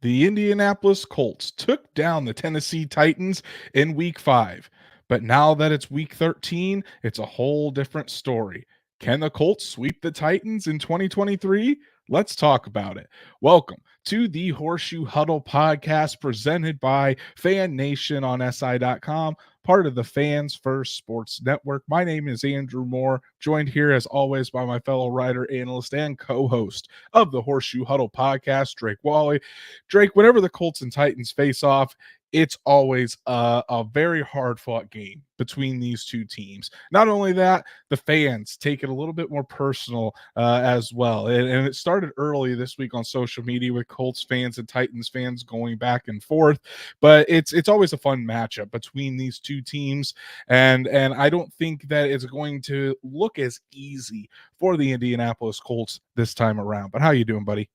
The Indianapolis Colts took down the Tennessee Titans in week 5. But now that it's week 13, it's a whole different story. Can the Colts sweep the Titans in 2023? Let's talk about it. Welcome to the Horseshoe Huddle Podcast presented by Fan Nation on SI.com, part of the Fans First Sports Network. My name is Andrew Moore, joined here as always by my fellow writer, analyst, and co-host of the Horseshoe Huddle Podcast, Drake Wally. Drake, whenever the Colts and Titans face off, it's always a very hard-fought game between these two teams. Not only that, the fans take it a little bit more personal as well. And it started early this week on social media with Colts fans and Titans fans going back and forth. But it's always a fun matchup between these two teams. And I don't think that it's going to look as easy for the Indianapolis Colts this time around. But how you doing, buddy?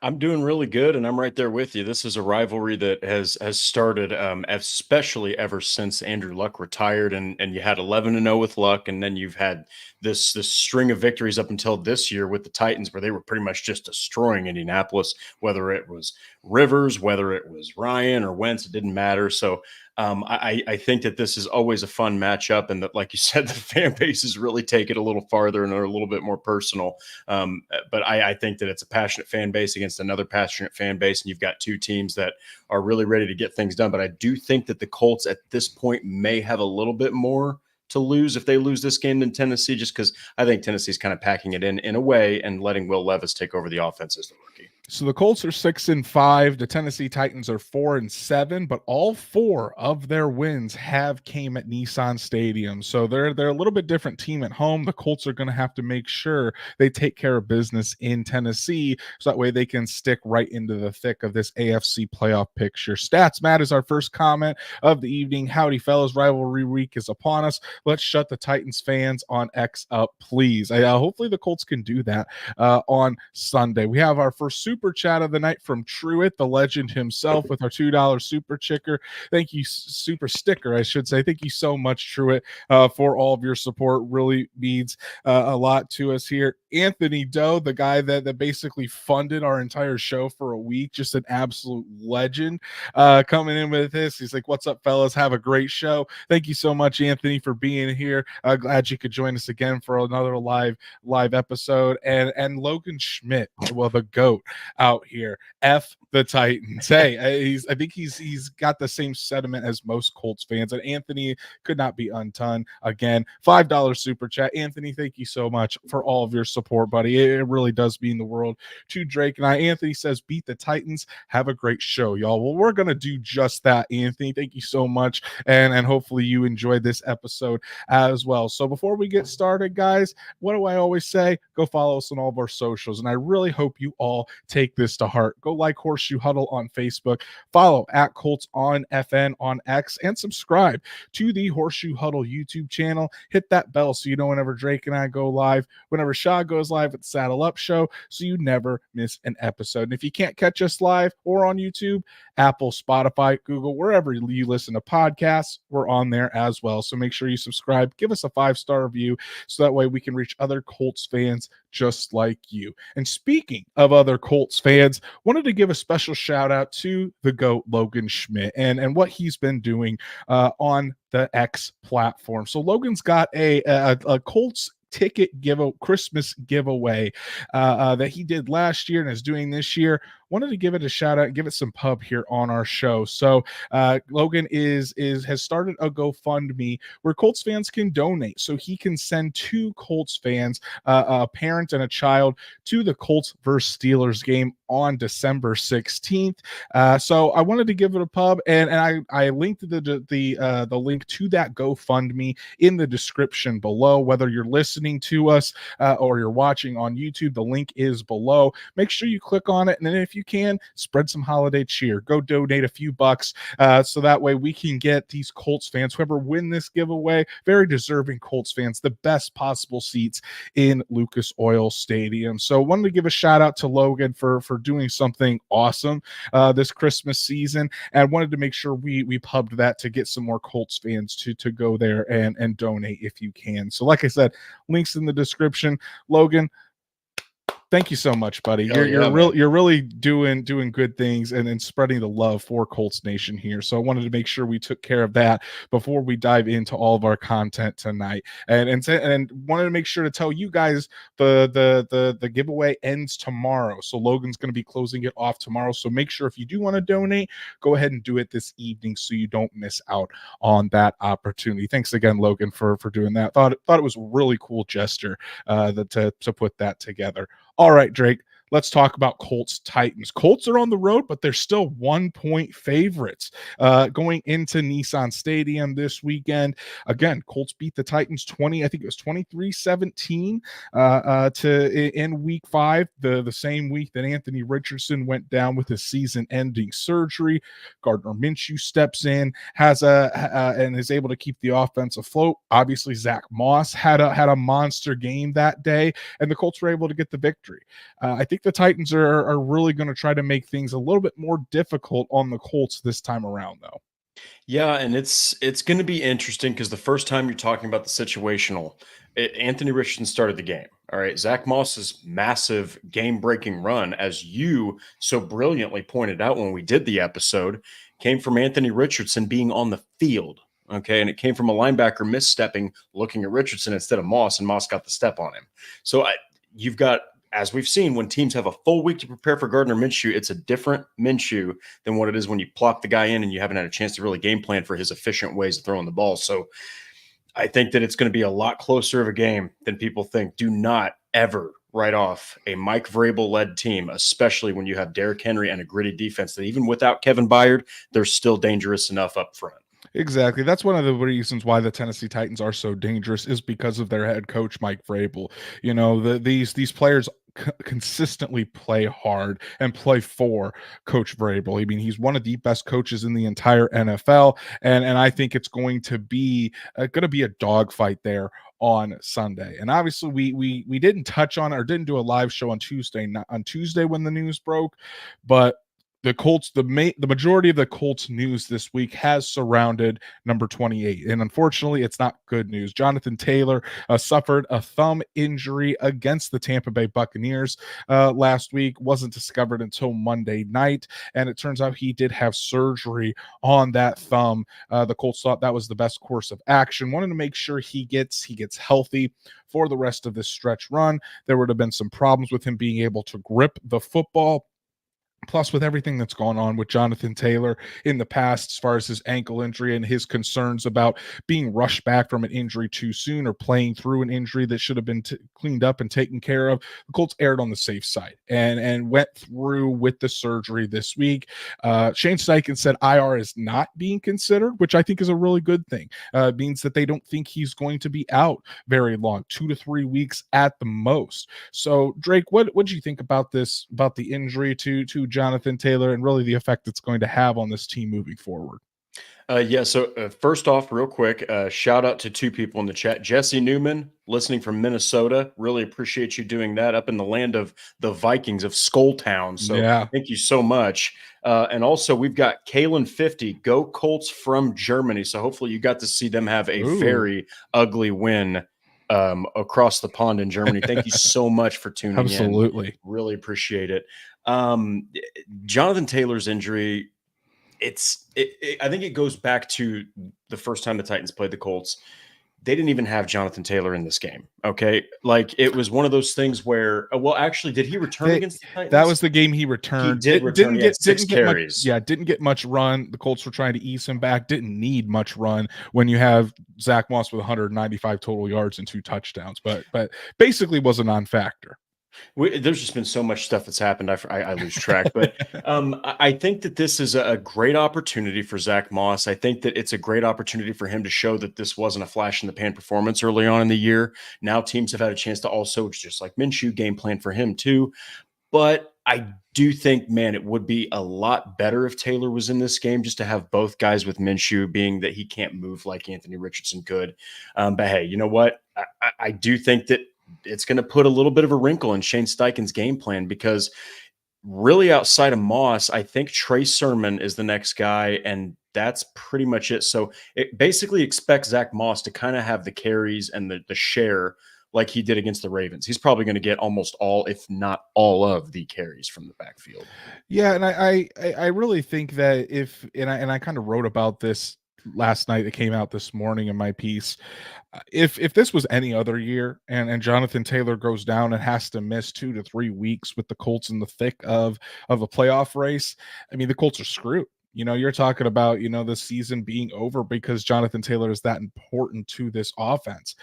I'm doing really good, and I'm right there with you. This is a rivalry that has started, especially ever since Andrew Luck retired, and you had 11-0 with Luck, and then you've had this string of victories up until this year with the Titans, where they were pretty much just destroying Indianapolis, whether it was Rivers, whether it was Ryan or Wentz, it didn't matter. So I think that this is always a fun matchup, and that, like you said, the fan bases really take it a little farther and are a little bit more personal. But I think that it's a passionate fan base against another passionate fan base, and you've got two teams that are really ready to get things done. But I do think that the Colts at this point may have a little bit more to lose if they lose this game than Tennessee, just because I think Tennessee's kind of packing it in a way and letting Will Levis take over the offense as the rookie. So the Colts are 6-5. The Tennessee Titans are 4-7, but all 4 of their wins have came at Nissan Stadium. So they're a little bit different team at home. The Colts are going to have to make sure they take care of business in Tennessee, so that way they can stick right into the thick of this AFC playoff picture. Stats Matt is our first comment of the evening. Howdy, fellas. Rivalry week is upon us. Let's shut the Titans fans on X up, please. Hopefully the Colts can do that on Sunday. We have our first super chat of the night from Truitt, the legend himself, with our $2 super sticker. Thank you, super sticker, I should say. Thank you so much, Truitt, for all of your support. Really means a lot to us here. Anthony Doe, the guy that basically funded our entire show for a week, just an absolute legend, coming in with this. He's like, "What's up, fellas? Have a great show." Thank you so much, Anthony, for being here. Glad you could join us again for another live episode. And Logan Schmidt, well, the GOAT out here. F the Titans. Hey, I think he's got the same sentiment as most Colts fans. And Anthony could not be undone. Again, $5 super chat. Anthony, thank you so much for all of your support, buddy. It really does mean the world to Drake and I. Anthony says, "Beat the Titans. Have a great show, y'all." Well, we're gonna do just that, Anthony. Thank you so much, and hopefully you enjoyed this episode as well. So before we get started, guys, what do I always say? Go follow us on all of our socials, and I really hope you all take this to heart. Go like Horseshoe Huddle on Facebook, follow at Colts on FN on X, and subscribe to the Horseshoe Huddle YouTube channel. Hit that bell so you know whenever Drake and I go live, whenever Shaw goes live at the Saddle Up Show, so you never miss an episode. And if you can't catch us live or on YouTube, Apple, Spotify, Google, wherever you listen to podcasts, we're on there as well. So make sure you subscribe, give us a 5-star review, so that way we can reach other Colts fans just like you. And speaking of other Colts fans, wanted to give a special shout out to the GOAT Logan Schmidt and what he's been doing on the X platform. So Logan's got a Colts Christmas giveaway that he did last year and is doing this year. Wanted to give it a shout out and give it some pub here on our show. So Logan has started a GoFundMe where Colts fans can donate, so he can send 2 Colts fans, a parent and a child, to the Colts versus Steelers game on December 16th. So I wanted to give it a pub, and I linked the link to that GoFundMe in the description below. Whether you're listening to us or you're watching on YouTube, the link is below. Make sure you click on it, and then if you can, spread some holiday cheer. Go donate a few bucks so that way we can get these Colts fans, whoever win this giveaway, very deserving Colts fans, the best possible seats in Lucas Oil Stadium. So wanted to give a shout out to Logan for doing something awesome this Christmas season, and wanted to make sure we pubbed that to get some more Colts fans to go there and donate if you can. So like I said, links in the description. Logan, Thank you so much, buddy. Hell yeah, You're really doing good things and spreading the love for Colts Nation here. So I wanted to make sure we took care of that before we dive into all of our content tonight. And wanted to make sure to tell you guys the giveaway ends tomorrow. So Logan's going to be closing it off tomorrow. So make sure if you do want to donate, go ahead and do it this evening so you don't miss out on that opportunity. Thanks again, Logan, for doing that. Thought it was a really cool gesture to put that together. All right, Drake, let's talk about Colts Titans. Colts are on the road, but they're still 1-point favorites going into Nissan Stadium this weekend. Again, Colts beat the Titans 23-17 in week 5, the same week that Anthony Richardson went down with his season-ending surgery. Gardner Minshew steps in, and is able to keep the offense afloat. Obviously, Zach Moss had a monster game that day, and the Colts were able to get the victory. I think the Titans are really going to try to make things a little bit more difficult on the Colts this time around, though. Yeah, and it's going to be interesting because the first time you're talking about the situational, Anthony Richardson started the game. All right, Zach Moss's massive game-breaking run, as you so brilliantly pointed out when we did the episode, came from Anthony Richardson being on the field. Okay, and it came from a linebacker misstepping, looking at Richardson instead of Moss, and Moss got the step on him. So you've got, as we've seen, when teams have a full week to prepare for Gardner Minshew, it's a different Minshew than what it is when you plop the guy in and you haven't had a chance to really game plan for his efficient ways of throwing the ball. So I think that it's going to be a lot closer of a game than people think. Do not ever write off a Mike Vrabel-led team, especially when you have Derrick Henry and a gritty defense that even without Kevin Byard, they're still dangerous enough up front. Exactly. That's one of the reasons why the Tennessee Titans are so dangerous, is because of their head coach, Mike Vrabel. You know, these players consistently play hard and play for Coach Vrabel. I mean, he's one of the best coaches in the entire NFL, and I think it's going to be a dogfight there on Sunday. And obviously we didn't touch on or didn't do a live show on Tuesday when the news broke, but the Colts, the majority of the Colts news this week has surrounded number 28. And unfortunately, it's not good news. Jonathan Taylor suffered a thumb injury against the Tampa Bay Buccaneers last week. Wasn't discovered until Monday night. And it turns out he did have surgery on that thumb. The Colts thought that was the best course of action. Wanted to make sure he gets healthy for the rest of this stretch run. There would have been some problems with him being able to grip the football. Plus, with everything that's gone on with Jonathan Taylor in the past, as far as his ankle injury and his concerns about being rushed back from an injury too soon or playing through an injury that should have been cleaned up and taken care of, the Colts erred on the safe side and went through with the surgery this week. Shane Steichen said IR is not being considered, which I think is a really good thing. It means that they don't think he's going to be out very long, 2 to 3 weeks at the most. So, Drake, what do you think about this, about the injury to Jonathan Taylor and really the effect it's going to have on this team moving forward? So first off, real quick, shout out to 2 people in the chat. Jesse Newman, listening from Minnesota. Really appreciate you doing that up in the land of the Vikings of Skull Town. So yeah, thank you so much. And also we've got Kalen50, Go Colts from Germany. So hopefully you got to see them have a very ugly win across the pond in Germany. Thank you so much for tuning in. Absolutely. Really appreciate it. Jonathan Taylor's injury, I think it goes back to the first time the Titans played the Colts. They didn't even have Jonathan Taylor in this game. Okay. Like, it was one of those things where, well, actually, did he return against the Titans? That was the game he returned. He did return. Didn't get 6 carries. Didn't get much run. The Colts were trying to ease him back. Didn't need much run when you have Zach Moss with 195 total yards and 2 touchdowns, but basically was a non-factor. There's just been so much stuff that's happened. I lose track, but I think that this is a great opportunity for Zach Moss. I think that it's a great opportunity for him to show that this wasn't a flash in the pan performance early on in the year. Now teams have had a chance to also, just like Minshew, game plan for him too. But I do think, man, it would be a lot better if Taylor was in this game, just to have both guys with Minshew, being that he can't move like Anthony Richardson could. But hey, you know what? I do think that it's going to put a little bit of a wrinkle in Shane Steichen's game plan, because really outside of Moss, I think Trey Sermon is the next guy, and that's pretty much it. So it basically expects Zach Moss to kind of have the carries and the share like he did against the Ravens. He's probably going to get almost all, if not all, of the carries from the backfield. Yeah, and I really think that if and I kind of wrote about this last night. It came out this morning in my piece. If this was any other year and Jonathan Taylor goes down and has to miss 2 to 3 weeks with the Colts in the thick of a playoff race, I mean the Colts are screwed. You're talking about the season being over because Jonathan Taylor is that important to this offense.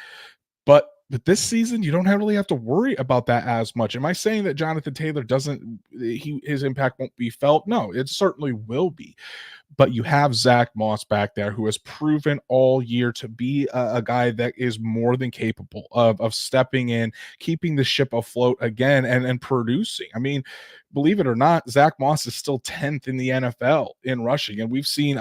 But this season, you don't really have to worry about that as much. Am I saying that Jonathan Taylor his impact won't be felt? No, it certainly will be. But you have Zach Moss back there who has proven all year to be a guy that is more than capable of stepping in, keeping the ship afloat again, and producing. I mean, believe it or not, Zach Moss is still 10th in the NFL in rushing. And we've seen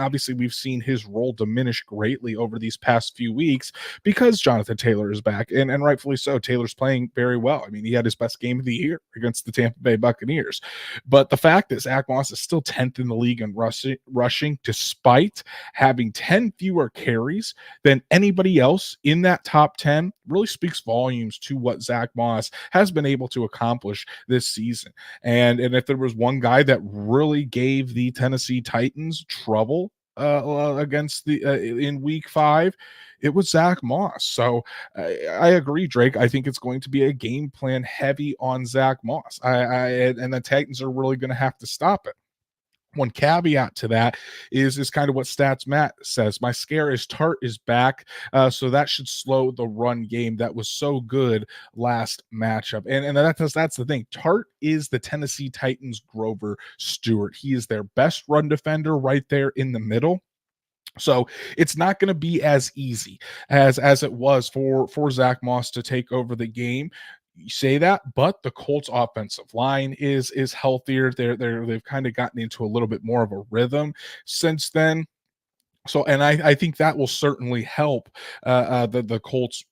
his role diminish greatly over these past few weeks because Jonathan Taylor is back. And rightfully so. Taylor's playing very well. I mean, he had his best game of the year against the Tampa Bay Buccaneers. But the fact that Zach Moss is still 10th in the league in rushing, despite having 10 fewer carries than anybody else in that top 10, really speaks volumes to what Zach Moss has been able to accomplish this season. And if there was one guy that really gave the Tennessee Titans trouble against in week 5, it was Zach Moss. So I agree, Drake. I think it's going to be a game plan heavy on Zach Moss. And the Titans are really going to have to stop it. One caveat to that is kind of what Stats Matt says. My scare is Tart is back, so that should slow the run game that was so good last matchup. And that's the thing. Tart is the Tennessee Titans' Grover Stewart. He is their best run defender right there in the middle. So it's not going to be as easy as it was for Zach Moss to take over the game. You say that, but the Colts offensive line is healthier. They've kind of gotten into a little bit more of a rhythm since then. So, and I think that will certainly help the Colts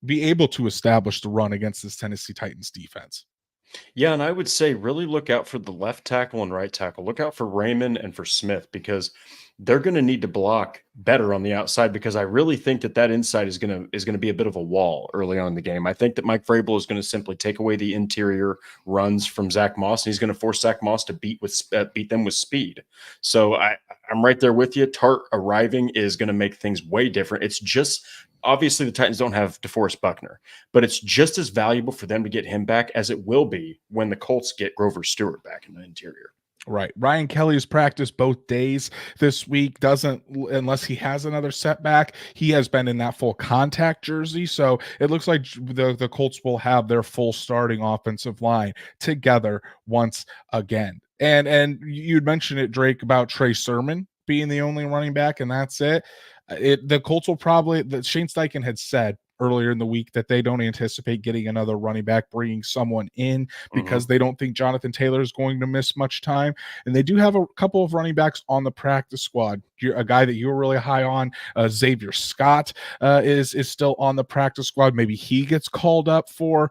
be able to establish the run against this Tennessee Titans defense. Yeah, and I would say really look out for the left tackle and right tackle. Look out for Raymond and for Smith because they're going to need to block better on the outside because I really think that inside is going to be a bit of a wall early on in the game. I think that Mike Vrabel is going to simply take away the interior runs from Zach Moss, and he's going to force Zach Moss to beat them with speed. So I'm right there with you. Tart arriving is going to make things way different. It's just obviously the Titans don't have DeForest Buckner, but it's just as valuable for them to get him back as it will be when the Colts get Grover Stewart back in the interior. Right. Ryan Kelly has practiced both days this week. Unless he has another setback, he has been in that full contact jersey. So it looks like the Colts will have their full starting offensive line together once again. And you'd mentioned it, Drake, about Trey Sermon being the only running back, and that's it. The Colts will Shane Steichen had said earlier in the week that they don't anticipate getting another running back, bringing someone in because they don't think Jonathan Taylor is going to miss much time. And they do have a couple of running backs on the practice squad. A guy that you were really high on, Xavier Scott, is still on the practice squad. Maybe he gets called up for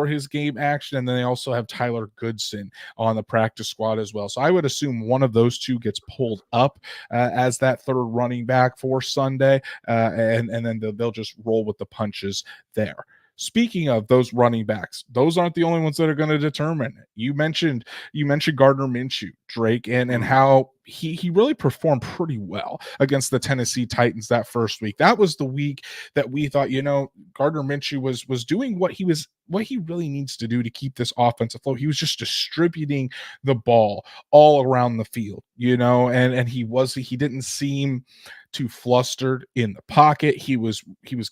his game action. And then they also have Tyler Goodson on the practice squad as well. So I would assume one of those two gets pulled up as that third running back for Sunday, and then they'll just roll with the punches there. Speaking of those running backs, those aren't the only ones that are going to determine it. You mentioned Gardner Minshew, Drake, and how he really performed pretty well against the Tennessee Titans that first week. That was the week that we thought, Gardner Minshew was doing what he really needs to do to keep this offense afloat. He was just distributing the ball all around the field, and he didn't seem too flustered in the pocket. He was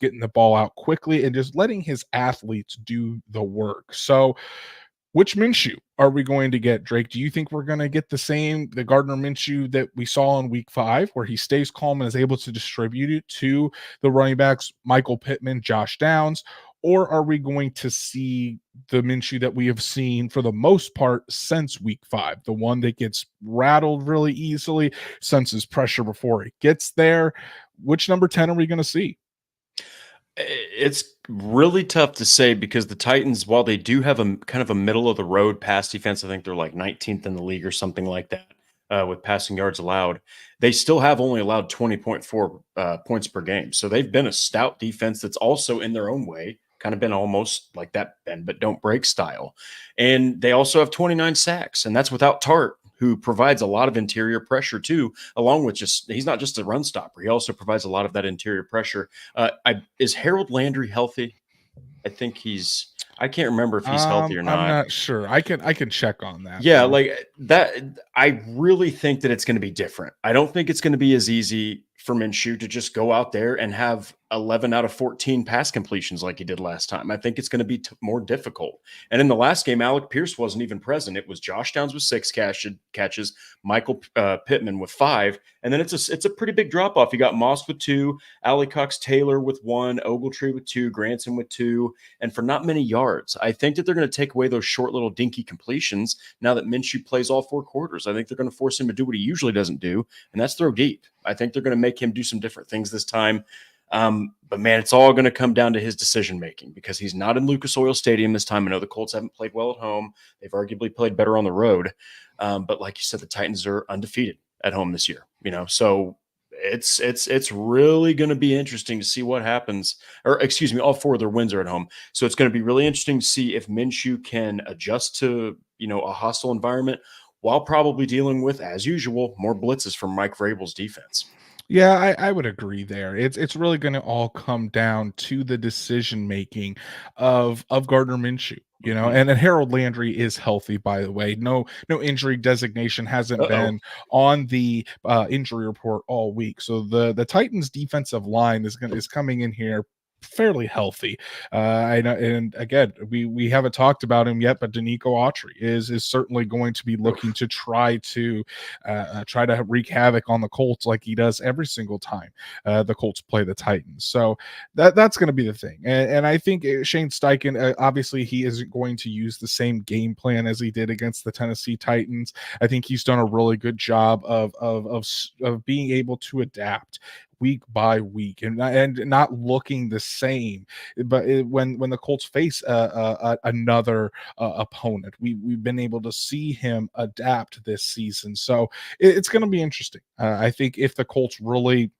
getting the ball out quickly and just letting his athletes do the work. So which Minshew are we going to get, Drake? Do you think we're going to get the Gardner Minshew that we saw in week 5, where he stays calm and is able to distribute it to the running backs, Michael Pittman, Josh Downs? Or are we going to see the Minshew that we have seen for the most part since week 5, the one that gets rattled really easily, senses pressure before it gets there? Which number 10 are we going to see? It's really tough to say because the Titans, while they do have a kind of a middle of the road pass defense, I think they're like 19th in the league or something like that with passing yards allowed. They still have only allowed 20.4 points per game. So they've been a stout defense that's also in their own way kind of been almost like that bend but don't break style. And they also have 29 sacks, and that's without Tart, who provides a lot of interior pressure too, along with he's not just a run stopper. He also provides a lot of that interior pressure. Is Harold Landry healthy? I can't remember if he's healthy or I'm not. not sure. I can check on that Yeah, though. like that. I really think that it's going to be different. I don't think it's going to be as easy for Minshew to just go out there and have 11 out of 14 pass completions like he did last time. I think it's going to be more difficult. And in the last game, Alec Pierce wasn't even present. It was Josh Downs with 6 catches, Michael Pittman with 5, and then it's a pretty big drop off. You got Moss with 2, Ali Cox Taylor with 1, Ogletree with 2, Granson with 2, and for not many yards. I think that they're going to take away those short little dinky completions now that Minshew plays all 4 quarters. I think they're going to force him to do what he usually doesn't do, and that's throw deep. I think they're going to make him do some different things this time. But man, it's all going to come down to his decision making because he's not in Lucas Oil Stadium this time. I know the Colts haven't played well at home. They've arguably played better on the road. But like you said, the Titans are undefeated at home this year, so it's really going to be interesting to see what happens, or excuse me, all 4 of their wins are at home. So it's going to be really interesting to see if Minshew can adjust to, a hostile environment while probably dealing with, as usual, more blitzes from Mike Vrabel's defense. Yeah, I would agree there. It's really going to all come down to the decision making of Gardner Minshew. Mhm. And Harold Landry is healthy, by the way. No injury designation hasn't Uh-oh. been on the injury report all week. So the Titans defensive line is coming in here fairly healthy. I know, and again, we haven't talked about him yet, but Danico Autry is certainly going to be looking to try to wreak havoc on the Colts like he does every single time the Colts play the Titans. So that's going to be the thing, and I think Shane Steichen, obviously, he isn't going to use the same game plan as he did against the Tennessee Titans. I think he's done a really good job of being able to adapt week by week and not looking the same. But when the Colts face another opponent, we've been able to see him adapt this season. So it's going to be interesting. I think if the Colts really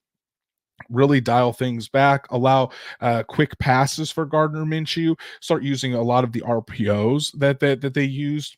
dial things back, allow quick passes for Gardner Minshew, start using a lot of the RPOs that they used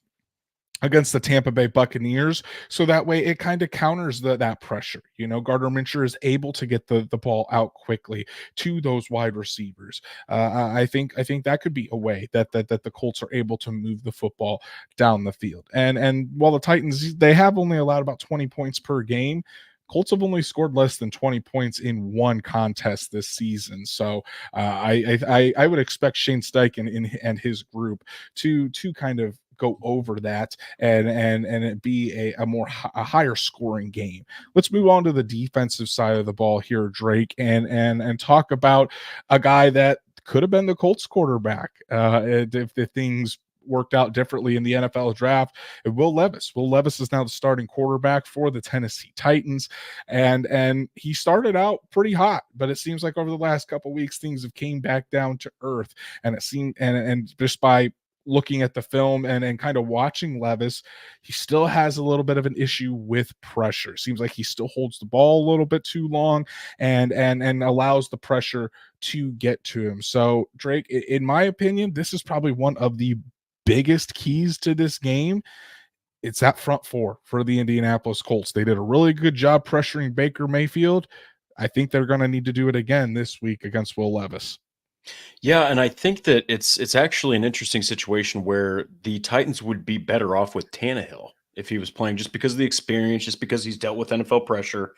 against the Tampa Bay Buccaneers. So that way it kind of counters that pressure. Gardner Minshew is able to get the ball out quickly to those wide receivers. I think that could be a way that the Colts are able to move the football down the field. And while the Titans, they have only allowed about 20 points per game, Colts have only scored less than 20 points in one contest this season. So I would expect Shane Steichen and his group to kind of go over that and it be a higher scoring game. Let's move on to the defensive side of the ball here, Drake, and talk about a guy that could have been the Colts quarterback if things worked out differently in the NFL draft. Will Levis. Will Levis is now the starting quarterback for the Tennessee Titans, and he started out pretty hot, but it seems like over the last couple weeks things have came back down to earth, and it seemed and just by looking at the film and kind of watching Levis, he still has a little bit of an issue with pressure. Seems like he still holds the ball a little bit too long and allows the pressure to get to him. So Drake, in my opinion, this is probably one of the biggest keys to this game. It's that front 4 for the Indianapolis Colts. They did a really good job pressuring Baker Mayfield. I think they're going to need to do it again this week against Will Levis. Yeah, and I think that it's actually an interesting situation where the Titans would be better off with Tannehill if he was playing, just because of the experience, just because he's dealt with NFL pressure.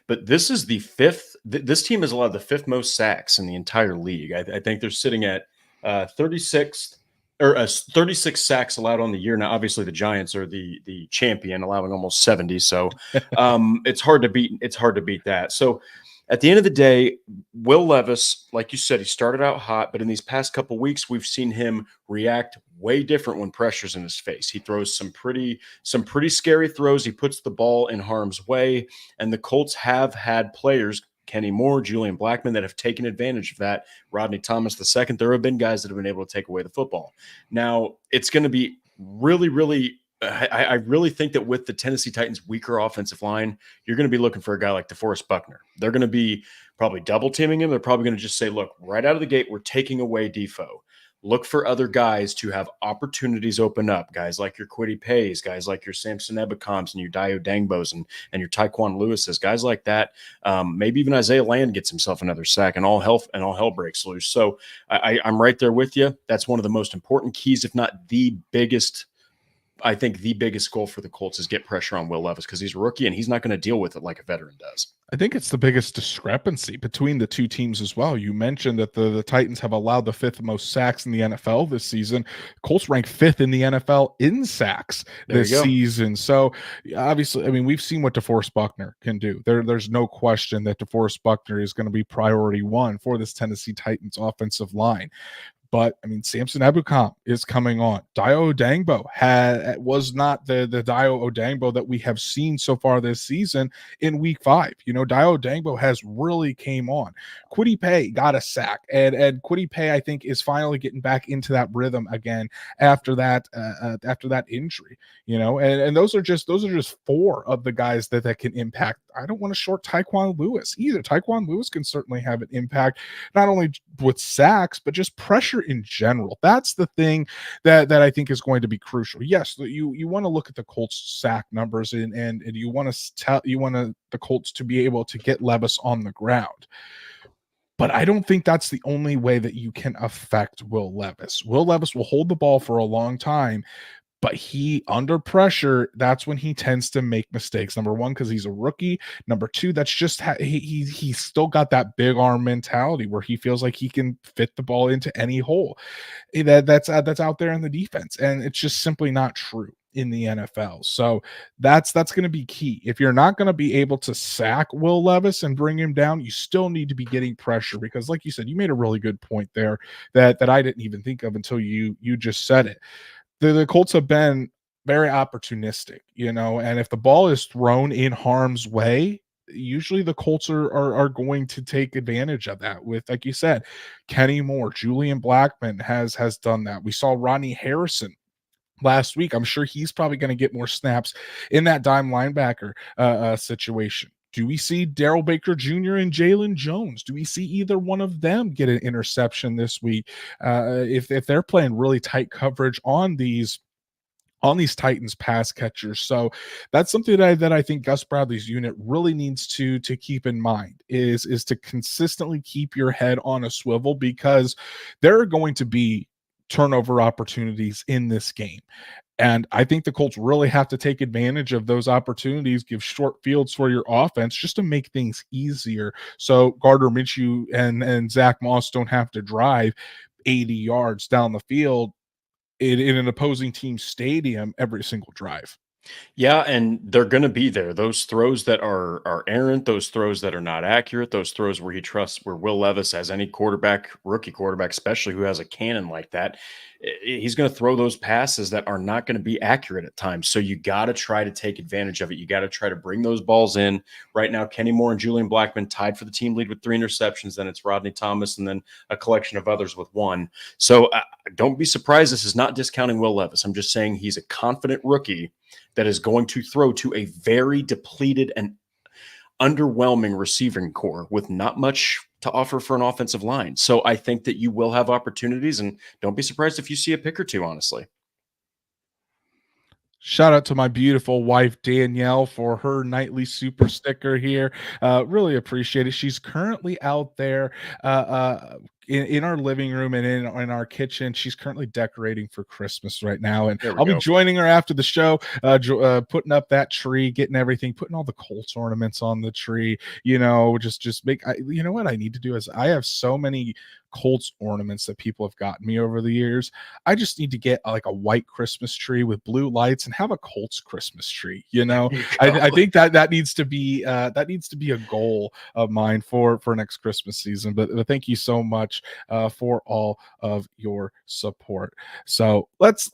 But this is the fifth. This team has allowed the 5th most sacks in the entire league. I think they're sitting at 36th or 36 sacks allowed on the year. Now, obviously, the Giants are the champion, allowing almost 70. So it's hard to beat. It's hard to beat that. So at the end of the day, Will Levis, like you said, he started out hot, but in these past couple weeks, we've seen him react way different when pressure's in his face. He throws some pretty scary throws. He puts the ball in harm's way, and the Colts have had players, Kenny Moore, Julian Blackmon, that have taken advantage of that. Rodney Thomas II. There have been guys that have been able to take away the football. Now, it's going to be really, really I really think that with the Tennessee Titans' weaker offensive line, you're going to be looking for a guy like DeForest Buckner. They're going to be probably double teaming him. They're probably going to just say, look, right out of the gate, we're taking away Defoe. Look for other guys to have opportunities open up. Guys like your Kwity Pays, guys like your Samson Ebacoms and your Dio Dangbos and your Taekwon Lewises, guys like that. Maybe even Isaiah Land gets himself another sack, and all hell breaks loose. So I'm right there with you. That's one of the most important keys, if not the biggest. I think the biggest goal for the Colts is get pressure on Will Levis because he's a rookie and he's not going to deal with it like a veteran does. I think it's the biggest discrepancy between the two teams as well. You mentioned that the Titans have allowed the 5th most sacks in the NFL this season. Colts rank 5th in the NFL in sacks this season. So obviously, I mean, we've seen what DeForest Buckner can do. There's no question that DeForest Buckner is going to be priority 1 for this Tennessee Titans offensive line. But I mean, Samson Ebukam is coming on. Dio Odangbo was not the Dio Odangbo that we have seen so far this season in week 5. You know, Dio Odangbo has really came on. Kwity Paye got a sack, and Kwity Paye, I think, is finally getting back into that rhythm again after that injury. You know, and those are just 4 of the guys that can impact. I don't want to short Taekwon Lewis either. Taekwon Lewis can certainly have an impact, not only with sacks, but just pressure in general. That's the thing that I think is going to be crucial. Yes, you want to look at the Colts sack numbers and you want the Colts to be able to get Levis on the ground. But I don't think that's the only way that you can affect Will Levis. Will Levis will hold the ball for a long time, but he, under pressure, that's when he tends to make mistakes. Number 1, because he's a rookie. Number 2, that's just he's still got that big arm mentality where he feels like he can fit the ball into any hole that's out there in the defense, and it's just simply not true in the NFL. So that's going to be key. If you're not going to be able to sack Will Levis and bring him down, you still need to be getting pressure, because like you said, you made a really good point there that I didn't even think of until you just said it. The Colts have been very opportunistic, you know, and if the ball is thrown in harm's way, usually the Colts are going to take advantage of that with, like you said, Kenny Moore, Julian Blackmon has done that. We saw Rodney Harrison last week. I'm sure he's probably going to get more snaps in that dime linebacker situation. Do we see Darrell Baker Jr. and Jalen Jones? Do we see either one of them get an interception this week? If they're playing really tight coverage on these Titans pass catchers. So that's something that I think Gus Bradley's unit really needs to keep in mind is to consistently keep your head on a swivel, because there are going to be turnover opportunities in this game. And I think the Colts really have to take advantage of those opportunities, give short fields for your offense just to make things easier. So Gardner Minshew and Zach Moss don't have to drive 80 yards down the field in an opposing team's stadium every single drive. Yeah, and they're going to be there. Those throws that are errant, those throws that are not accurate, those throws where he trusts, where Will Levis, as any quarterback, rookie quarterback, especially who has a cannon like that, he's going to throw those passes that are not going to be accurate at times. So you got to try to take advantage of it. You got to try to bring those balls in. Right now, Kenny Moore and Julian Blackmon tied for the team lead with 3 interceptions. Then it's Rodney Thomas and then a collection of others with 1. So don't be surprised. This is not discounting Will Levis. I'm just saying he's a confident rookie that is going to throw to a very depleted and underwhelming receiving core with not much to offer for an offensive line. So I think that you will have opportunities, and don't be surprised if you see a pick or 2, honestly. Shout out to my beautiful wife, Danielle, for her nightly super sticker here. Really appreciate it. She's currently out there in our living room and in our kitchen. She's currently decorating for Christmas right now. And I'll be joining her after the show, putting up that tree, getting everything, putting all the Colts ornaments on the tree, you know, just make, you know what I need to do is I have so many Colts ornaments that people have gotten me over the years. I just need to get like a white Christmas tree with blue lights and have a Colts Christmas tree. You know, I think that needs to be a goal of mine for next Christmas season. But thank you so much for all of your support. So let's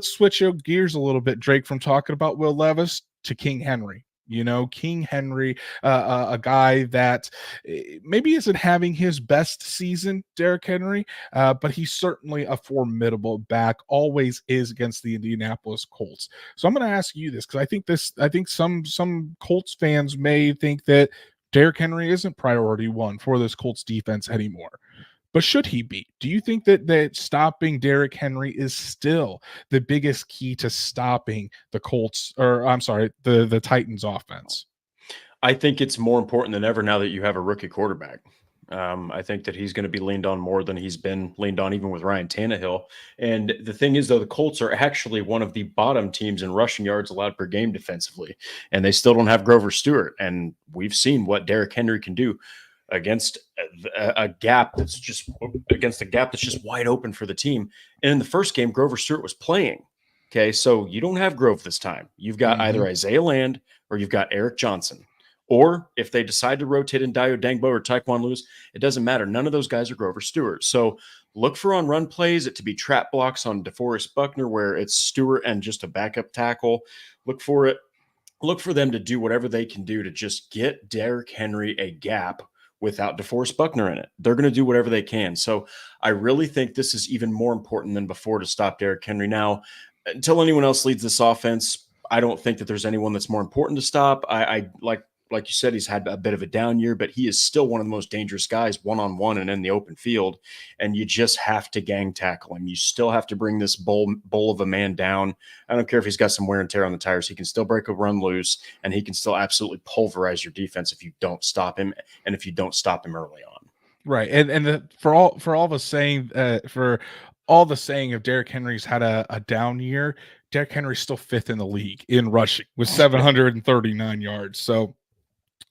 switch gears a little bit, Drake, from talking about Will Levis to King Henry. King Henry, a guy that maybe isn't having his best season, Derrick Henry, but he's certainly a formidable back, always is against the Indianapolis Colts. So I'm going to ask you this, because I think some Colts fans may think that Derrick Henry isn't priority one for this Colts defense anymore. But should he be? Do you think that stopping Derrick Henry is still the biggest key to stopping the Colts, or I'm sorry, the Titans offense? I think it's more important than ever now that you have a rookie quarterback. I think that he's going to be leaned on more than he's been leaned on, even with Ryan Tannehill. And the thing is, though, the Colts are actually one of the bottom teams in rushing yards allowed per game defensively, and they still don't have Grover Stewart. And we've seen what Derrick Henry can do against a gap that's just wide open for the team. And in the first game, Grover Stewart was playing. Okay, so you don't have Grove this time. You've got either Isaiah Land or you've got Eric Johnson. Or if they decide to rotate in Dio Dangbo or Taekwon Lewis, it doesn't matter. None of those guys are Grover Stewart. So look for on run plays it to be trap blocks on DeForest Buckner, where it's Stewart and just a backup tackle. Look for them to do whatever they can do to just get Derrick Henry a gap without DeForest Buckner in it. They're going to do whatever they can. So I really think this is even more important than before to stop Derrick Henry. Now, until anyone else leads this offense, I don't think that there's anyone that's more important to stop. I like you said, he's had a bit of a down year, but he is still one of the most dangerous guys one-on-one and in the open field. And you just have to gang tackle him. You still have to bring this bull of a man down. I don't care if he's got some wear and tear on the tires. He can still break a run loose, and he can still absolutely pulverize your defense if you don't stop him, and if you don't stop him early on. Right. And for all the saying, for all the saying of Derrick Henry's had a down year, Derrick Henry's still fifth in the league in rushing with 739 yards. So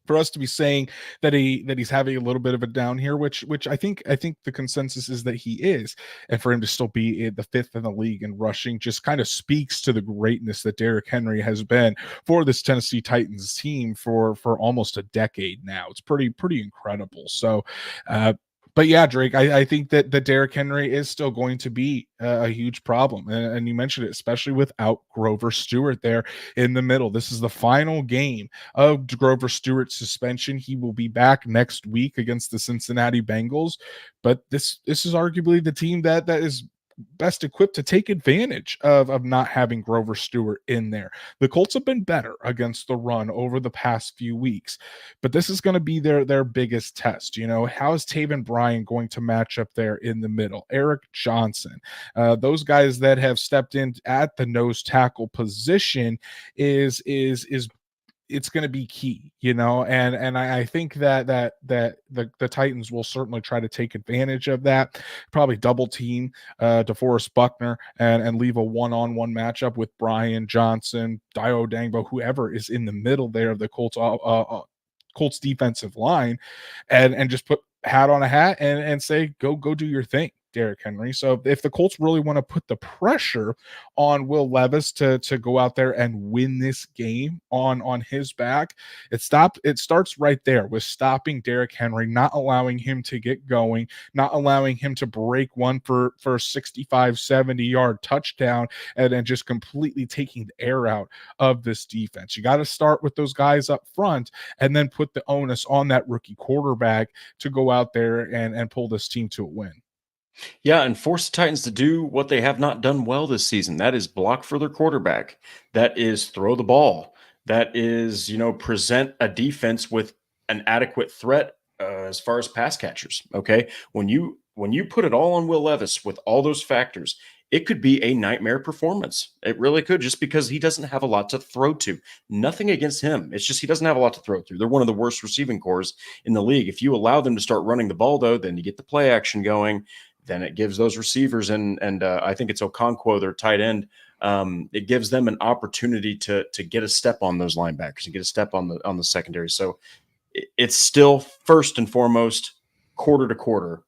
for us to be saying that he's having a little bit of a down here, which I think the consensus is that he is, and for him to still be the fifth in the league in rushing just kind of speaks to the greatness that Derrick Henry has been for this Tennessee Titans team for almost a decade now. It's pretty incredible. So but yeah, Drake, I think that Derrick Henry is still going to be a huge problem. And you mentioned it, especially without Grover Stewart there in the middle. This is the final game of Grover Stewart's suspension. He will be back next week against the Cincinnati Bengals. But this is arguably the team that is best equipped to take advantage of not having Grover Stewart in there. The Colts have been better against the run over the past few weeks, but this is going to be their biggest test. How is Taven Bryan going to match up there in the middle? Eric Johnson, those guys that have stepped in at the nose tackle position is it's going to be key, and I think that the Titans will certainly try to take advantage of that, probably double team DeForest Buckner and leave a one-on-one matchup with Brian Johnson, Dio Dangbo, whoever is in the middle there of the Colts defensive line, and just put hat on a hat and say, go do your thing, Derrick Henry. So if the Colts really want to put the pressure on Will Levis to go out there and win this game on his back, it starts right there with stopping Derrick Henry, not allowing him to get going, not allowing him to break one for 65, 70-yard touchdown, and then just completely taking the air out of this defense. You got to start with those guys up front and then put the onus on that rookie quarterback to go out there and pull this team to a win. Yeah, and force the Titans to do what they have not done well this season. That is block for their quarterback. That is throw the ball. That is, present a defense with an adequate threat as far as pass catchers. Okay, when you put it all on Will Levis with all those factors, it could be a nightmare performance. It really could, just because he doesn't have a lot to throw to. Nothing against him. It's just he doesn't have a lot to throw through. They're one of the worst receiving cores in the league. If you allow them to start running the ball, though, then you get the play action going. Then it gives those receivers and I think it's Okonkwo, their tight end. It gives them an opportunity to get a step on those linebackers and get a step on the secondary. So it's still first and foremost, quarter to quarter,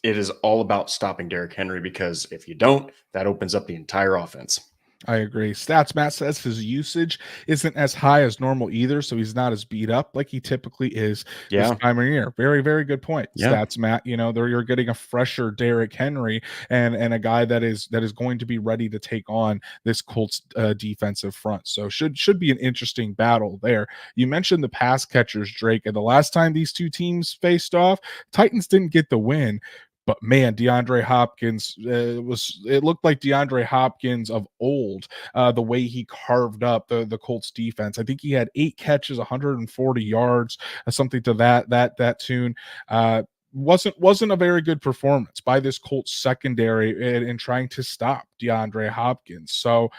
it is all about stopping Derrick Henry, because if you don't, that opens up the entire offense. I agree. Stats Matt says his usage isn't as high as normal either, so he's not as beat up like he typically is this Yeah. time of year. Very, very good point. Yeah. Stats Matt, there you're getting a fresher Derrick Henry and a guy that is going to be ready to take on this Colts defensive front. So should be an interesting battle there. You mentioned the pass catchers, Drake, and the last time these two teams faced off, Titans didn't get the win. But man, DeAndre Hopkins it looked like DeAndre Hopkins of old, the way he carved up the Colts defense. I think he had 8 catches, 140 yards, something to that tune. Wasn't a very good performance by this Colts secondary in trying to stop DeAndre Hopkins. So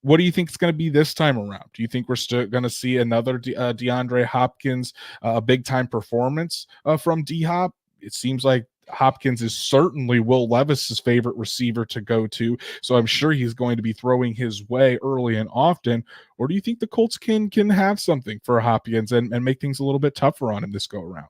what do you think it's going to be this time around? Do you think we're still going to see another DeAndre Hopkins, a big time performance from D Hop? It seems like Hopkins is certainly Will Levis's favorite receiver to go to, so I'm sure he's going to be throwing his way early and often. Or do you think the Colts can have something for Hopkins and make things a little bit tougher on him this go around?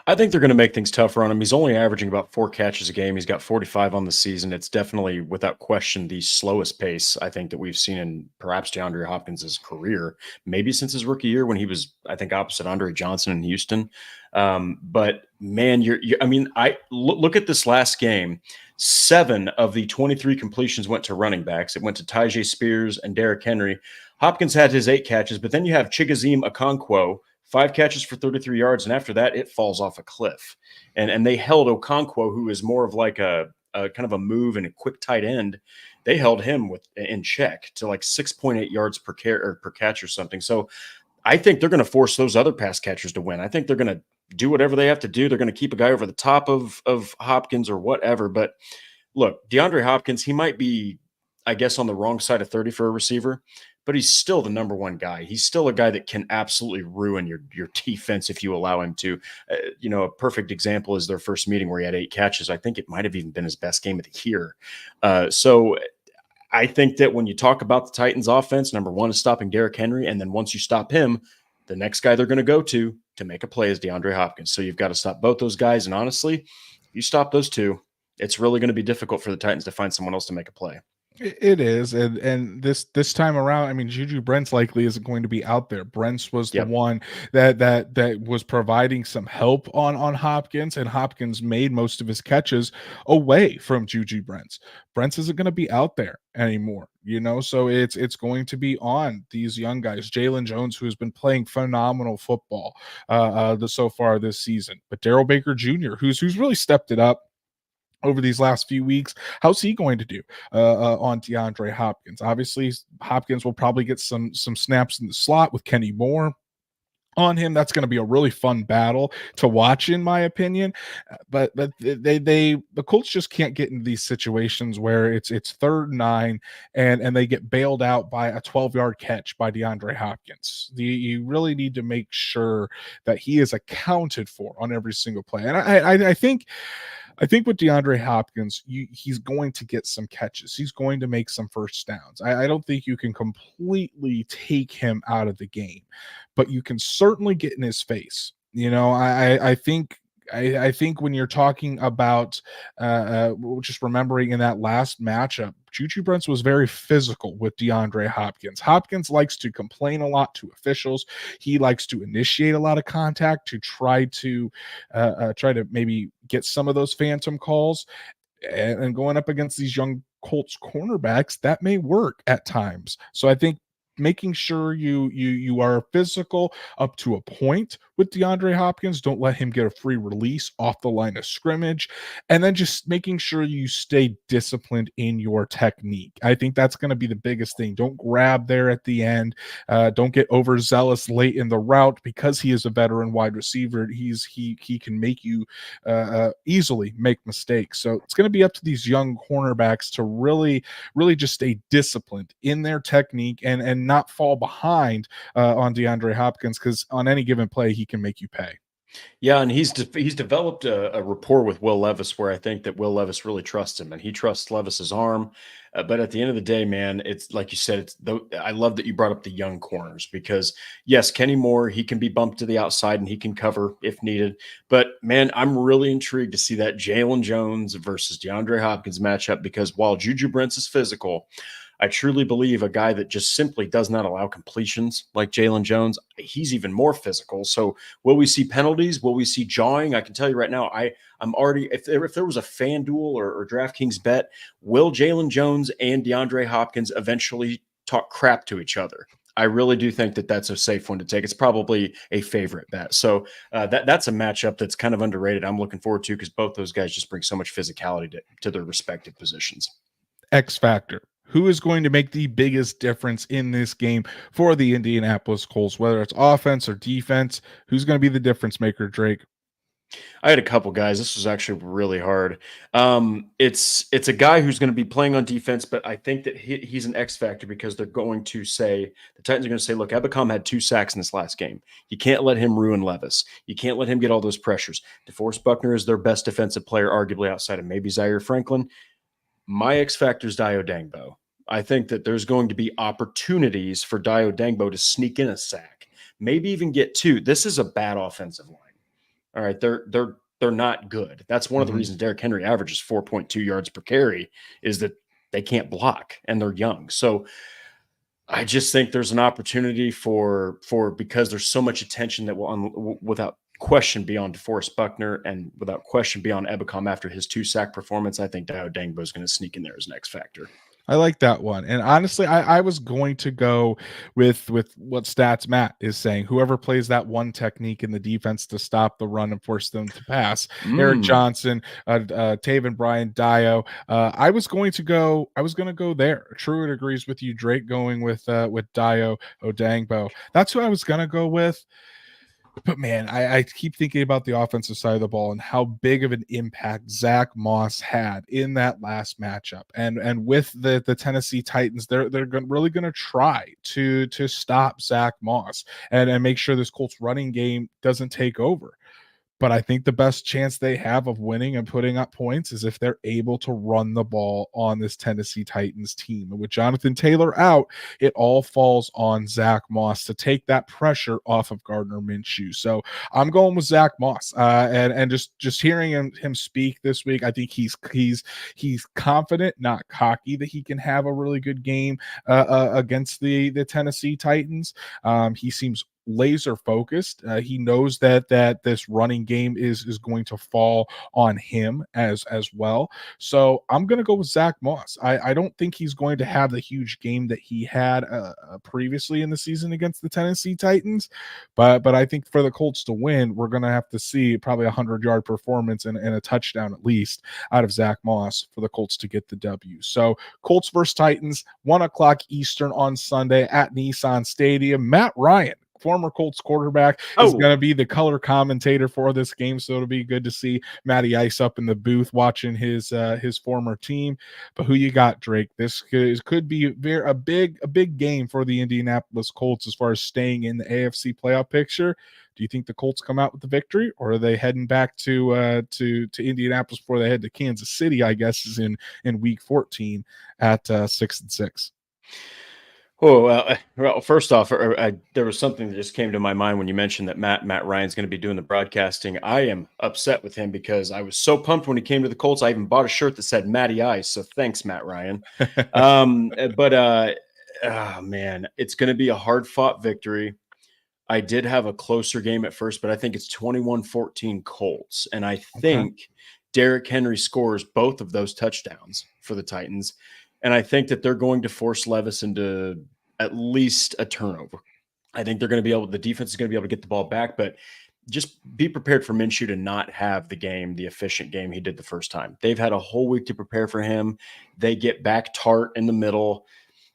I think they're going to make things tougher on him. He's only averaging about 4 catches a game. He's got 45 on the season. It's definitely, without question, the slowest pace I think that we've seen in perhaps DeAndre Hopkins' career, maybe since his rookie year when he was, I think, opposite Andre Johnson in Houston. But man, look at this last game. 7 of the 23 completions went to running backs. It went to Tyjae Spears and Derrick Henry. Hopkins had his 8 catches, but then you have Chigoziem Okonkwo, 5 catches for 33 yards, and after that, it falls off a cliff. And they held Okonkwo, who is more of like a kind of a move and a quick tight end. They held him in check to like 6.8 yards per catch or something. So I think they're going to force those other pass catchers to win. I think they're going to do whatever they have to do. They're going to keep a guy over the top of Hopkins or whatever. But look, DeAndre Hopkins, he might be, I guess, on the wrong side of 30 for a receiver, but he's still the number one guy. He's still a guy that can absolutely ruin your defense if you allow him to. A perfect example is their first meeting where he had 8 catches. I think it might have even been his best game of the year. So I think that when you talk about the Titans offense, number one is stopping Derrick Henry. And then once you stop him, the next guy they're going to go to make a play is DeAndre Hopkins. So you've got to stop both those guys. And honestly, if you stop those two, it's really going to be difficult for the Titans to find someone else to make a play. It is, and this time around, I mean, Juju Brents likely isn't going to be out there. Brents was the one that was providing some help on Hopkins, and Hopkins made most of his catches away from Juju Brents. Brents isn't going to be out there anymore, so it's going to be on these young guys. Jalen Jones, who has been playing phenomenal football so far this season, but Darrell Baker Jr., who's really stepped it up over these last few weeks. How's he going to do on DeAndre Hopkins? Obviously, Hopkins will probably get some snaps in the slot with Kenny Moore on him. That's going to be a really fun battle to watch, in my opinion. But the Colts just can't get into these situations where it's 3rd and 9 and they get bailed out by a 12-yard catch by DeAndre Hopkins. You really need to make sure that he is accounted for on every single play. And I think with DeAndre Hopkins, he's going to get some catches. He's going to make some first downs. I don't think you can completely take him out of the game, but you can certainly get in his face. I think when you're talking about just remembering in that last matchup, Juju Brents was very physical with DeAndre Hopkins. Hopkins likes to complain a lot to officials. He likes to initiate a lot of contact to try to maybe get some of those phantom calls. And going up against these young Colts cornerbacks, that may work at times. So I think making sure you are physical up to a point with DeAndre Hopkins. Don't let him get a free release off the line of scrimmage. And then just making sure you stay disciplined in your technique. I think that's going to be the biggest thing. Don't grab there at the end. Don't get overzealous late in the route because he is a veteran wide receiver. He can make you easily make mistakes. So it's going to be up to these young cornerbacks to really just stay disciplined in their technique and not fall behind on DeAndre Hopkins, because on any given play, he can make you pay. Yeah, and he's developed a rapport with Will Levis where I think that Will Levis really trusts him, and he trusts Levis's arm. But at the end of the day, man, it's like you said. I love that you brought up the young corners because, yes, Kenny Moore, he can be bumped to the outside and he can cover if needed. But, man, I'm really intrigued to see that Jalen Jones versus DeAndre Hopkins matchup because while Juju Brents is physical, I truly believe a guy that just simply does not allow completions like Jalen Jones, he's even more physical. So will we see penalties? Will we see jawing? I can tell you right now, I'm already, if there was a FanDuel or DraftKings bet, will Jalen Jones and DeAndre Hopkins eventually talk crap to each other? I really do think that that's a safe one to take. It's probably a favorite bet. So that's a matchup that's kind of underrated. I'm looking forward to because both those guys just bring so much physicality to their respective positions. X factor. Who is going to make the biggest difference in this game for the Indianapolis Colts, whether it's offense or defense? Who's going to be the difference maker, Drake? I had a couple guys. This was actually really hard. It's a guy who's going to be playing on defense, but I think that he's an X factor because they're going to say the Titans are going to say, "Look, Ebicom had 2 sacks in this last game. You can't let him ruin Levis. You can't let him get all those pressures." DeForest Buckner is their best defensive player, arguably outside of maybe Zaire Franklin. My X factor is Dio Dangbo. I think that there's going to be opportunities for Dio Dangbo to sneak in a sack, maybe even get 2. This is a bad offensive line. All right, they're not good. That's one of the reasons Derrick Henry averages 4.2 yards per carry is that they can't block and they're young. So I just think there's an opportunity for because there's so much attention that will without question be on DeForest Buckner and without question be on Ebicom after his 2 sack performance. I think Dio Dangbo is going to sneak in there as an X factor. I like that one. And honestly, I was going to go with what Stats Matt is saying. Whoever plays that one technique in the defense to stop the run and force them to pass. Eric Johnson, Taven Bryan, Dio. I was going to go there. Truett agrees with you, Drake, going with Dio Odangbo. That's who I was gonna go with. But man, I keep thinking about the offensive side of the ball and how big of an impact Zach Moss had in that last matchup. And with the Tennessee Titans, they're really going to try to stop Zach Moss and make sure this Colts running game doesn't take over. But I think the best chance they have of winning and putting up points is if they're able to run the ball on this Tennessee Titans team. And with Jonathan Taylor out, it all falls on Zach Moss to take that pressure off of Gardner Minshew. So I'm going with Zach Moss. And just hearing him speak this week, I think he's confident, not cocky, that he can have a really good game against the Tennessee Titans. He seems laser focused. He knows that this running game is going to fall on him as well. So I'm going to go with Zach Moss. I don't think he's going to have the huge game that he had previously in the season against the Tennessee Titans, but I think for the Colts to win, we're going to have to see probably a 100-yard performance and a touchdown at least out of Zach Moss for the Colts to get the W. So Colts versus Titans, 1:00 Eastern on Sunday at Nissan Stadium. Matt Ryan, former Colts quarterback, is going to be the color commentator for this game, so it'll be good to see Matty Ice up in the booth watching his former team. But who you got, Drake? This could be a big game for the Indianapolis Colts as far as staying in the AFC playoff picture. Do you think the Colts come out with the victory, or are they heading back to Indianapolis before they head to Kansas City? I guess is in Week 14 at 6-6. Oh, well, first off, there was something that just came to my mind when you mentioned that Matt Ryan's going to be doing the broadcasting. I am upset with him because I was so pumped when he came to the Colts. I even bought a shirt that said Matty Ice. So thanks, Matt Ryan. Oh man, it's going to be a hard fought victory. I did have a closer game at first, but I think it's 21-14 Colts. And I think Derrick Henry scores both of those touchdowns for the Titans. And I think that they're going to force Levis into at least a turnover. I think the defense is going to be able to get the ball back, but just be prepared for Minshew to not have the efficient game he did the first time. They've had a whole week to prepare for him. They get back Tart in the middle.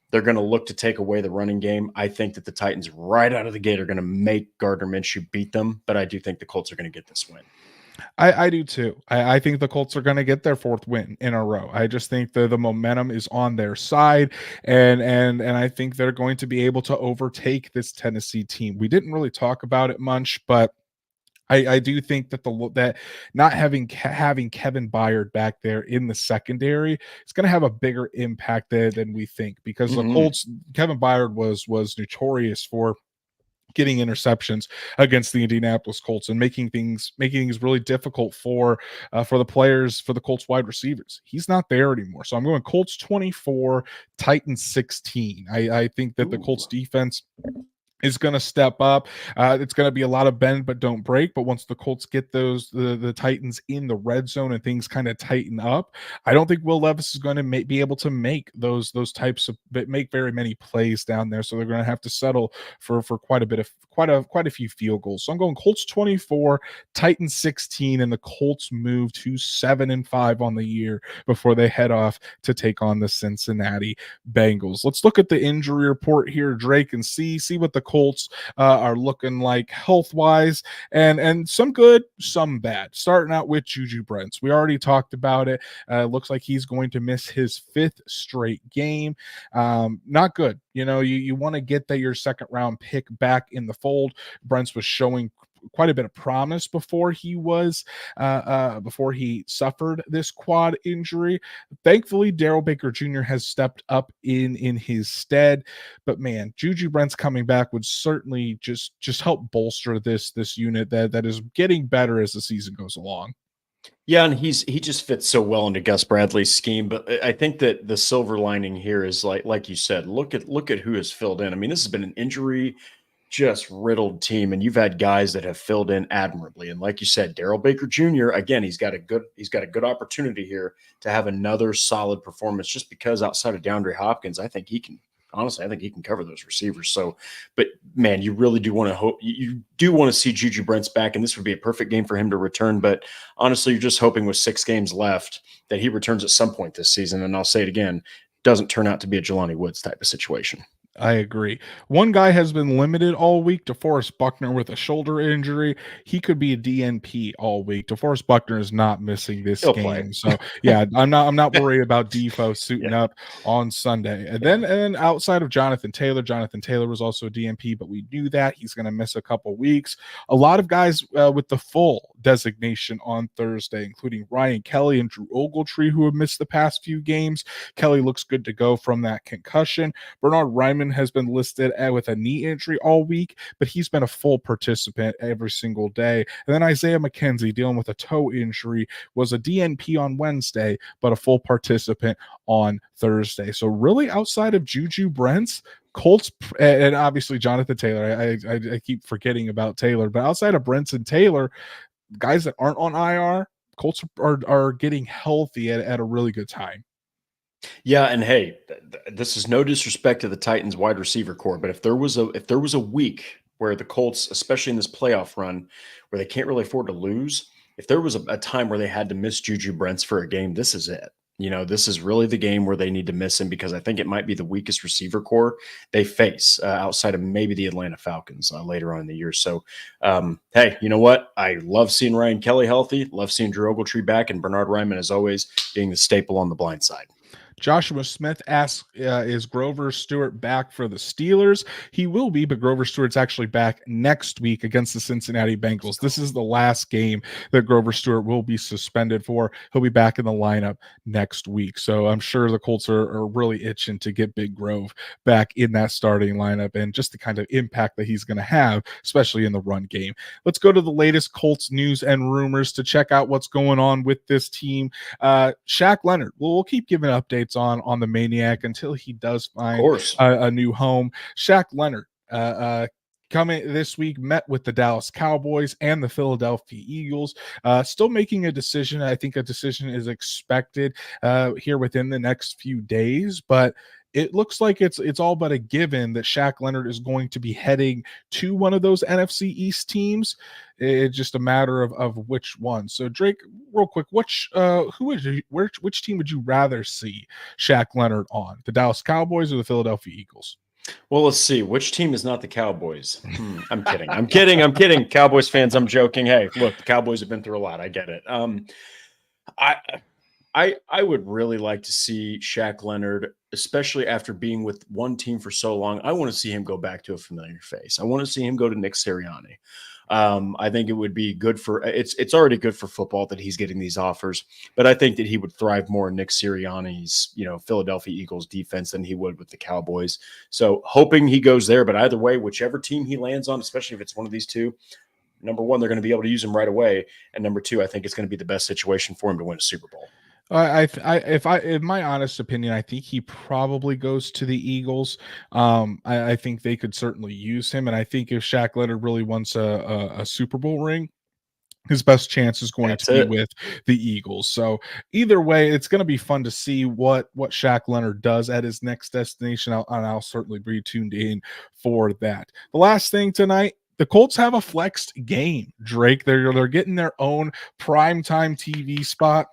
They're going to look to take away the running game. I think that the Titans right out of the gate are going to make Gardner Minshew beat them, but I do think the Colts are going to get this win. I do too. I think the Colts are going to get their 4th win in a row. I just think the momentum is on their side, and I think they're going to be able to overtake this Tennessee team. We didn't really talk about it much, but I do think that that not having Kevin Byard back there in the secondary is going to have a bigger impact than we think, because the Colts, Kevin Byard was notorious for getting interceptions against the Indianapolis Colts and making things really difficult for the players, for the Colts wide receivers. He's not there anymore. So I'm going Colts 24, Titans 16. I think that the Colts defense is going to step up. It's going to be a lot of bend but don't break. But once the Colts get the Titans in the red zone and things kind of tighten up, I don't think Will Levis is going to be able to make those types of make very many plays down there. So they're going to have to settle for quite a few field goals. So I'm going Colts 24, Titans 16, and the Colts move to 7-5 on the year before they head off to take on the Cincinnati Bengals. Let's look at the injury report here, Drake, and see what the Colts are looking like health-wise, and some good, some bad. Starting out with Juju Brents. We already talked about it. Looks like he's going to miss his 5th straight game. Not good. You want to get your second round pick back in the fold. Brents was showing quite a bit of promise before he suffered this quad injury. Thankfully, Darrell Baker Jr. has stepped up in his stead. But man, Juju Brents coming back would certainly just help bolster this unit that is getting better as the season goes along. Yeah, and he just fits so well into Gus Bradley's scheme. But I think that the silver lining here is like you said, look at who has filled in. I mean, this has been an injury just riddled team, and you've had guys that have filled in admirably. And like you said, Darrell Baker Jr., again, he's got a good opportunity here to have another solid performance, just because outside of DeAndre Hopkins, I think he can cover those receivers. So, but man, you really do want to see Juju Brents back, and this would be a perfect game for him to return. But honestly, you're just hoping with 6 games left that he returns at some point this season. And I'll say it again, doesn't turn out to be a Jelani Woods type of situation. I agree. One guy has been limited all week, DeForest Buckner, with a shoulder injury. He could be a DNP all week. DeForest Buckner is not missing this He'll game. play. So yeah, I'm not worried about Defoe suiting up on Sunday. And then outside of Jonathan Taylor was also a DNP, but we knew that he's going to miss a couple weeks. A lot of guys with the full designation on Thursday, including Ryan Kelly and Drew Ogletree, who have missed the past few games. Kelly looks good to go from that concussion. Bernard Ryman has been listed with a knee injury all week, but he's been a full participant every single day. And then Isaiah McKenzie, dealing with a toe injury, was a DNP on Wednesday, but a full participant on Thursday. So really, outside of Juju Brents, Colts, and obviously Jonathan Taylor, I keep forgetting about Taylor, but outside of Brents and Taylor, guys that aren't on IR, Colts are getting healthy at a really good time. Yeah, and hey, this is no disrespect to the Titans wide receiver core, but if there was a week where the Colts, especially in this playoff run, where they can't really afford to lose, if there was a time where they had to miss Juju Brents for a game, this is it. This is really the game where they need to miss him, because I think it might be the weakest receiver core they face outside of maybe the Atlanta Falcons later on in the year. So, hey, you know what? I love seeing Ryan Kelly healthy, love seeing Drew Ogletree back, and Bernard Ryman, as always, being the staple on the blind side. Joshua Smith asks, is Grover Stewart back for the Steelers? He will be, but Grover Stewart's actually back next week against the Cincinnati Bengals. This is the last game that Grover Stewart will be suspended for. He'll be back in the lineup next week. So I'm sure the Colts are really itching to get Big Grove back in that starting lineup, and just the kind of impact that he's going to have, especially in the run game. Let's go to the latest Colts news and rumors to check out what's going on with this team. Shaq Leonard, we'll keep giving updates on the Maniac until he does find a new home. Shaq Leonard coming this week met with the Dallas Cowboys and the Philadelphia Eagles, still making a decision. I think a decision is expected here within the next few days, but it looks like it's all but a given that Shaq Leonard is going to be heading to one of those NFC East teams. It's just a matter of which one. So Drake, real quick, which team would you rather see Shaq Leonard on? The Dallas Cowboys or the Philadelphia Eagles? Well, let's see. Which team is not the Cowboys? I'm kidding. I'm kidding. Cowboys fans, I'm joking. Hey, look, the Cowboys have been through a lot. I get it. I would really like to see Shaq Leonard, especially after being with one team for so long. I want to see him go back to a familiar face. I want to see him go to Nick Sirianni. I think it would be good for it's already good for football that he's getting these offers, but I think that he would thrive more in Nick Sirianni's, Philadelphia Eagles defense than he would with the Cowboys. So hoping he goes there, but either way, whichever team he lands on, especially if it's one of these two, number one, they're going to be able to use him right away. And number two, I think it's going to be the best situation for him to win a Super Bowl. In my honest opinion, I think he probably goes to the Eagles. I think they could certainly use him, and I think if Shaq Leonard really wants a Super Bowl ring, his best chance is going to be with the Eagles. So either way, it's going to be fun to see what Shaq Leonard does at his next destination. I'll certainly be tuned in for that. The last thing tonight, the Colts have a flexed game, Drake. They're getting their own primetime TV spot.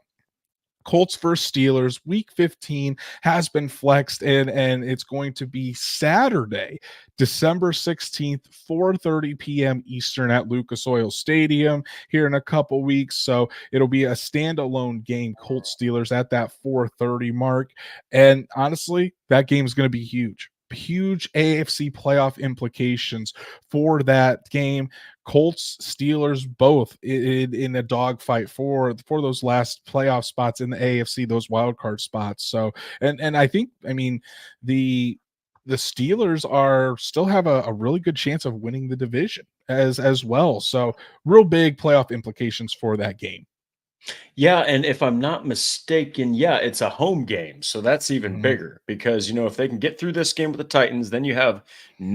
Colts versus Steelers, week 15 has been flexed, and it's going to be Saturday, December 16th, 4:30 p.m. Eastern at Lucas Oil Stadium here in a couple weeks. So it'll be a standalone game, Colts Steelers at that 4:30 mark. And honestly, that game is going to be huge AFC playoff implications for that game. Colts, Steelers, both in a dogfight for those last playoff spots in the AFC, those wild card spots. So, and I think, the Steelers still have a really good chance of winning the division as well. So, real big playoff implications for that game. Yeah, and if I'm not mistaken, yeah, it's a home game, so that's even bigger because if they can get through this game with the Titans, then you have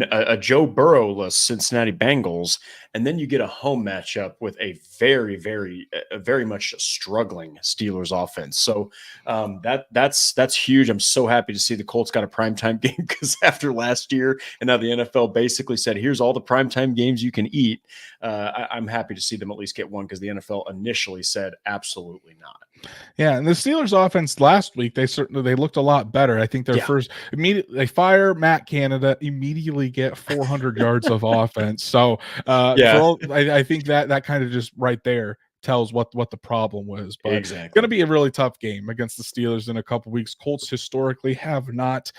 a Joe Burrow-less Cincinnati Bengals, and then you get a home matchup with a very, very much struggling Steelers offense. So that's huge. I'm so happy to see the Colts got a primetime game because after last year, and now the NFL basically said, "Here's all the primetime games you can eat." I'm happy to see them at least get one because the NFL initially said absolutely not. Yeah, and the Steelers offense last week, they looked a lot better. I think their first they fire Matt Canada, immediately get 400 yards of offense. So I think that kind of just right there tells what the problem was. But exactly. It's going to be a really tough game against the Steelers in a couple weeks. Colts historically have not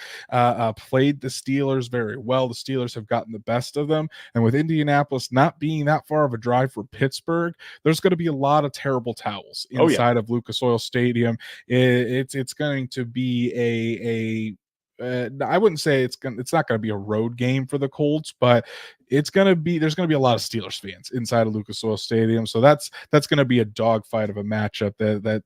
played the Steelers very well. The Steelers have gotten the best of them, and with Indianapolis not being that far of a drive for Pittsburgh, there's going to be a lot of terrible towels inside of Lucas Oil Stadium. It's going to be I wouldn't say it's not going to be a road game for the Colts, but there's going to be a lot of Steelers fans inside of Lucas Oil Stadium. So that's going to be a dogfight of a matchup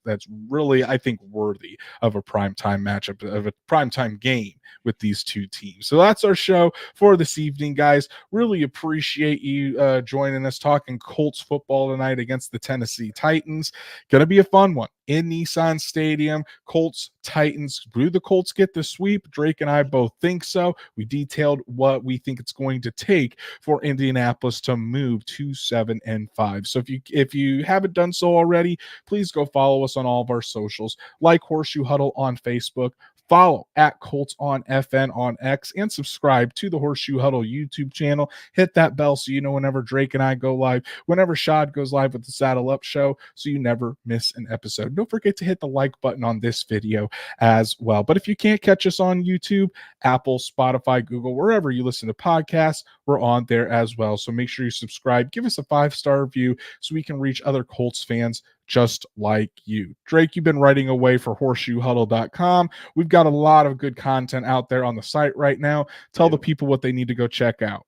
that's really, I think, worthy of a primetime matchup, of a primetime game with these two teams. So that's our show for this evening, guys. Really appreciate you joining us talking Colts football tonight against the Tennessee Titans. Going to be a fun one in Nissan Stadium. Colts, Titans. Do the Colts get the sweep? Drake and I both think so. We detailed what we think it's going to take for Indianapolis to move to 7-5. So if you haven't done so already, please go follow us on all of our socials, like Horseshoe Huddle on Facebook, follow at Colts on FN on X, and subscribe to the Horseshoe Huddle YouTube channel. Hit that bell so you know whenever Drake and I go live, whenever Shad goes live with the Saddle Up Show, so you never miss an episode. Don't forget to hit the like button on this video as well. But if you can't catch us on YouTube, Apple, Spotify, Google, wherever you listen to podcasts, we're on there as well. So make sure you subscribe, give us a 5-star review so we can reach other Colts fans just like you. Drake, you've been writing away for horseshoehuddle.com. We've got a lot of good content out there on the site right now. Tell the people what they need to go check out.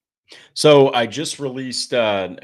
So I just released two of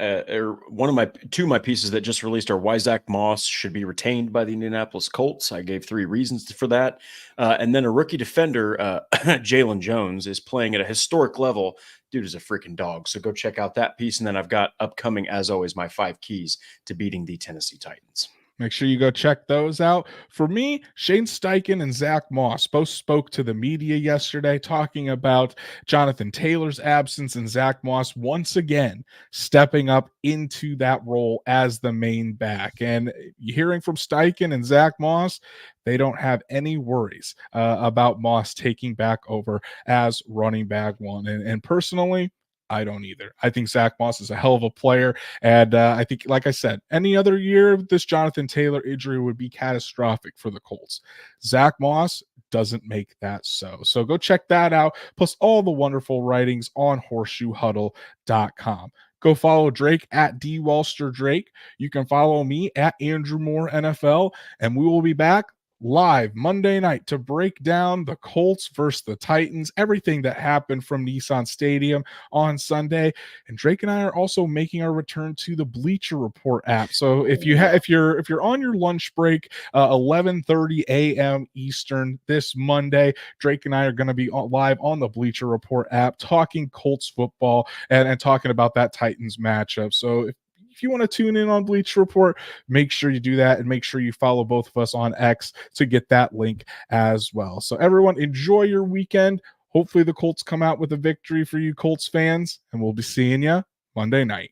my pieces that just released are why Zach Moss should be retained by the Indianapolis Colts. I gave 3 reasons for that. And then a rookie defender, Jalen Jones, is playing at a historic level. Dude is a freaking dog. So go check out that piece. And then I've got upcoming, as always, my 5 keys to beating the Tennessee Titans. Make sure you go check those out. For me, Shane Steichen and Zach Moss both spoke to the media yesterday talking about Jonathan Taylor's absence and Zach Moss once again stepping up into that role as the main back. And hearing from Steichen and Zach Moss, they don't have any worries about Moss taking back over as running back 1. And personally, I don't either. I think Zach Moss is a hell of a player. And I think, like I said, any other year, this Jonathan Taylor injury would be catastrophic for the Colts. Zach Moss doesn't make that so. So go check that out, plus all the wonderful writings on horseshoehuddle.com. Go follow Drake at DWalsterDrake. You can follow me at Andrew Moore NFL, and we will be back live Monday night to break down the Colts versus the Titans, everything that happened from Nissan Stadium on Sunday. And Drake and I are also making our return to the Bleacher Report app. So if you're on your lunch break, 11:30 a.m. Eastern this Monday, Drake and I are going to be live on the Bleacher Report app talking Colts football and talking about that Titans matchup. So if you want to tune in on Bleacher Report, make sure you do that, and make sure you follow both of us on X to get that link as well. So everyone, enjoy your weekend. Hopefully the Colts come out with a victory for you Colts fans, and we'll be seeing you Monday night.